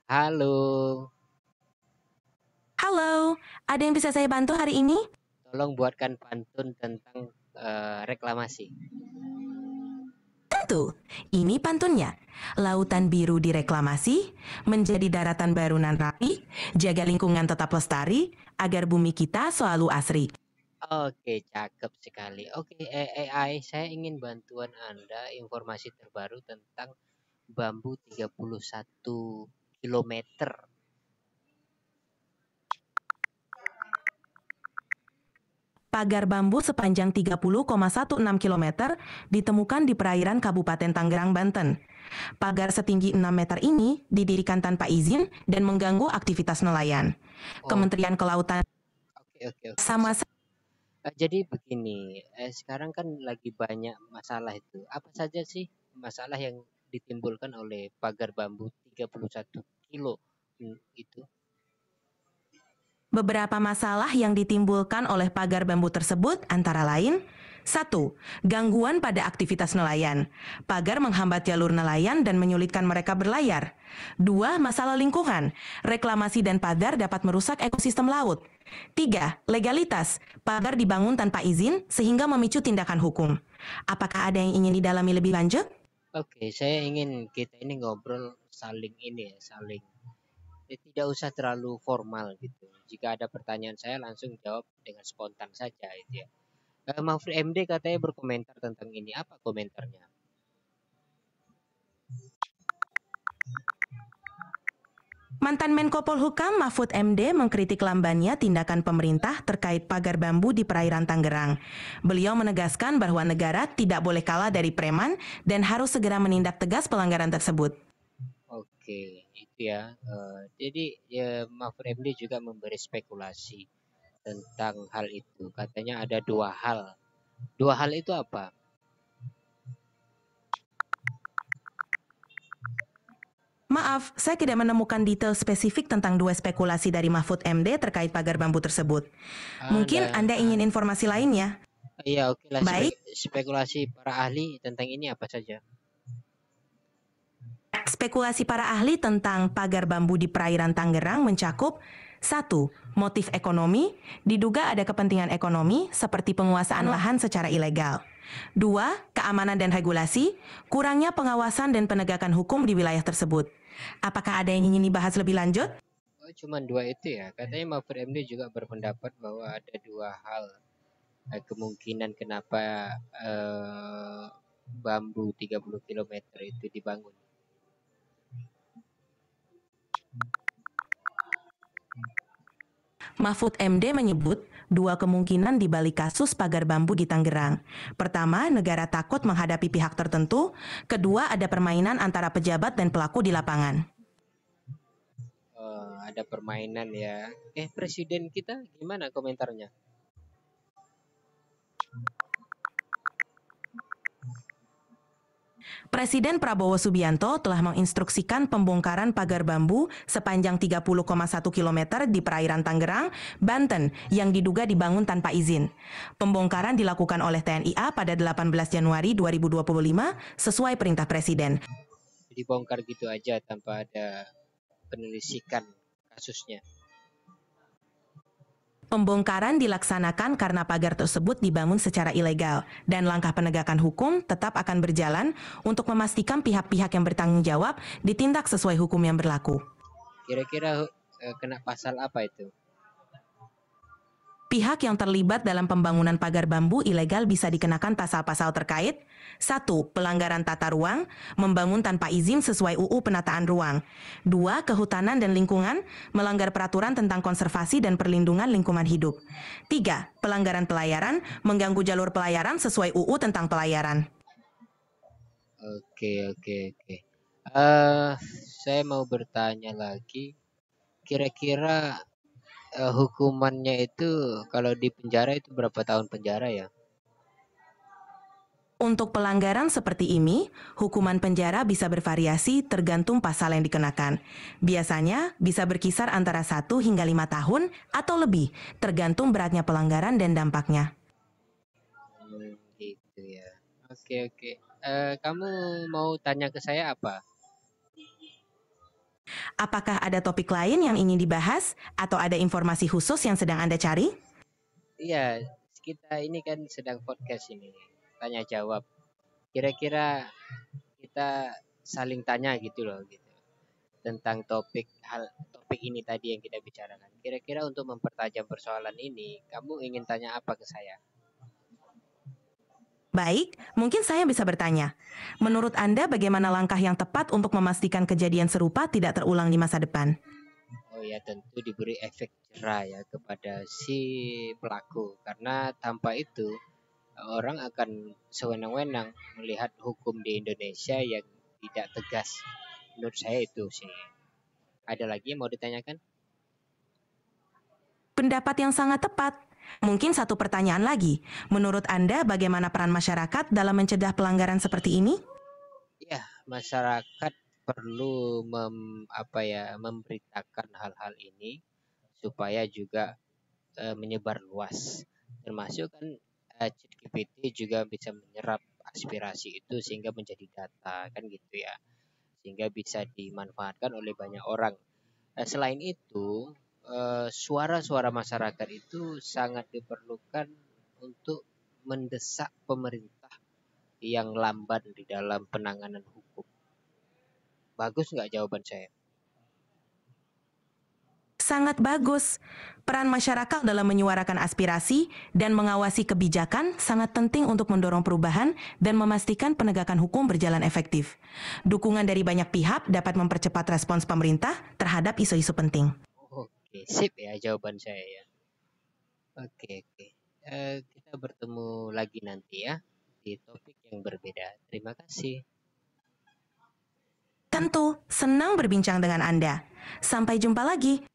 Halo, Halo, ada yang bisa saya bantu hari ini? tolong buatkan pantun tentang reklamasi. Tentu, ini pantunnya. Lautan biru direklamasi, menjadi daratan baru nan rapi, jaga lingkungan tetap lestari, agar bumi kita selalu asri. Oke, cakep sekali. Oke, AI, saya ingin bantuan Anda informasi terbaru tentang bambu 31 kilometer. Pagar bambu sepanjang 30,16 km ditemukan di perairan Kabupaten Tangerang, Banten. Pagar setinggi 6 meter ini didirikan tanpa izin dan mengganggu aktivitas nelayan. Oh, Kementerian Kelautan oke, oke, oke. sama Jadi begini, sekarang kan lagi banyak masalah itu. Apa saja sih masalah yang ditimbulkan oleh pagar bambu 31 kilo itu? beberapa masalah yang ditimbulkan oleh pagar bambu tersebut antara lain: 1. Gangguan pada aktivitas nelayan. Pagar menghambat jalur nelayan dan menyulitkan mereka berlayar. 2. Masalah lingkungan. Reklamasi dan pagar dapat merusak ekosistem laut. 3. Legalitas. Pagar dibangun tanpa izin sehingga memicu tindakan hukum. Apakah ada yang ingin didalami lebih lanjut? Oke, saya ingin kita ini ngobrol saling ini ya, saling tidak usah terlalu formal gitu. Jika ada pertanyaan saya langsung jawab dengan spontan saja itu ya. Mahfud MD katanya berkomentar tentang ini. Apa komentarnya? Mantan Menko Polhukam Mahfud MD mengkritik lambannya tindakan pemerintah terkait pagar bambu di perairan Tangerang. Beliau menegaskan bahwa negara tidak boleh kalah dari preman dan harus segera menindak tegas pelanggaran tersebut. Oke, itu ya. Jadi ya, Mahfud MD juga memberi spekulasi tentang hal itu. Katanya ada dua hal. Dua hal itu apa? Maaf, saya tidak menemukan detail spesifik tentang dua spekulasi dari Mahfud MD terkait pagar bambu tersebut. Mungkin Anda, Anda ingin informasi lainnya? iya oke lah. Baik, Spekulasi para ahli tentang ini apa saja? spekulasi para ahli tentang pagar bambu di perairan Tangerang mencakup: 1. Motif ekonomi, diduga ada kepentingan ekonomi seperti penguasaan lahan secara ilegal. 2. Keamanan dan regulasi, kurangnya pengawasan dan penegakan hukum di wilayah tersebut. Apakah ada yang ingin dibahas lebih lanjut? Oh, cuma dua itu ya. Katanya Mahfud MD juga berpendapat bahwa ada dua hal kemungkinan kenapa bambu 30 kilometer itu dibangun. Mahfud MD menyebut dua kemungkinan di balik kasus pagar bambu di Tangerang. Pertama, negara takut menghadapi pihak tertentu. Kedua, ada permainan antara pejabat dan pelaku di lapangan. Ada permainan ya. Presiden kita gimana komentarnya? Presiden Prabowo Subianto telah menginstruksikan pembongkaran pagar bambu sepanjang 30,1 km di perairan Tangerang, Banten yang diduga dibangun tanpa izin. Pembongkaran dilakukan oleh TNI A pada 18 Januari 2025 sesuai perintah Presiden. Dibongkar gitu aja tanpa ada penyelisikan kasusnya. Pembongkaran dilaksanakan karena pagar tersebut dibangun secara ilegal dan langkah penegakan hukum tetap akan berjalan untuk memastikan pihak-pihak yang bertanggung jawab ditindak sesuai hukum yang berlaku. Kira-kira kena pasal apa itu? Pihak yang terlibat dalam pembangunan pagar bambu ilegal bisa dikenakan pasal-pasal terkait: 1. Pelanggaran tata ruang, membangun tanpa izin sesuai UU Penataan Ruang. 2. Kehutanan dan lingkungan, melanggar peraturan tentang konservasi dan perlindungan lingkungan hidup. 3. Pelanggaran pelayaran, mengganggu jalur pelayaran sesuai UU tentang pelayaran. Oke, oke, oke. Eh, saya mau bertanya lagi. Kira-kira hukumannya itu kalau di penjara itu berapa tahun penjara ya? Untuk pelanggaran seperti ini, hukuman penjara bisa bervariasi tergantung pasal yang dikenakan. Biasanya bisa berkisar antara 1 hingga 5 tahun atau lebih, tergantung beratnya pelanggaran dan dampaknya. Gitu ya. Oke, oke. Kamu mau tanya ke saya apa? Apakah ada topik lain yang ingin dibahas atau ada informasi khusus yang sedang Anda cari? Iya, kita ini kan sedang podcast ini, tanya jawab. Kira-kira kita saling tanya gitu loh, gitu. Tentang topik ini tadi yang kita bicarakan. Kira-kira untuk mempertajam persoalan ini, kamu ingin tanya apa ke saya? Baik, mungkin saya bisa bertanya. Menurut Anda bagaimana langkah yang tepat untuk memastikan kejadian serupa tidak terulang di masa depan? Oh ya, tentu diberi efek jerah ya kepada si pelaku, karena tanpa itu orang akan sewenang-wenang melihat hukum di Indonesia yang tidak tegas. Menurut saya itu sih. Ada lagi yang mau ditanyakan? Pendapat yang sangat tepat. Mungkin satu pertanyaan lagi. Menurut Anda bagaimana peran masyarakat dalam mencegah pelanggaran seperti ini? Ya, masyarakat perlu memberitakan hal-hal ini supaya juga menyebar luas. Termasuk kan ChatGPT juga bisa menyerap aspirasi itu sehingga menjadi data kan gitu ya. Sehingga bisa dimanfaatkan oleh banyak orang. Selain itu, suara-suara masyarakat itu sangat diperlukan untuk mendesak pemerintah yang lamban di dalam penanganan hukum. Bagus nggak jawaban saya? Sangat bagus. Peran masyarakat dalam menyuarakan aspirasi dan mengawasi kebijakan sangat penting untuk mendorong perubahan dan memastikan penegakan hukum berjalan efektif. Dukungan dari banyak pihak dapat mempercepat respons pemerintah terhadap isu-isu penting. Oke, sip ya jawaban saya ya. Oke, oke. Kita bertemu lagi nanti ya di topik yang berbeda. Terima kasih. Tentu, senang berbincang dengan Anda. Sampai jumpa lagi.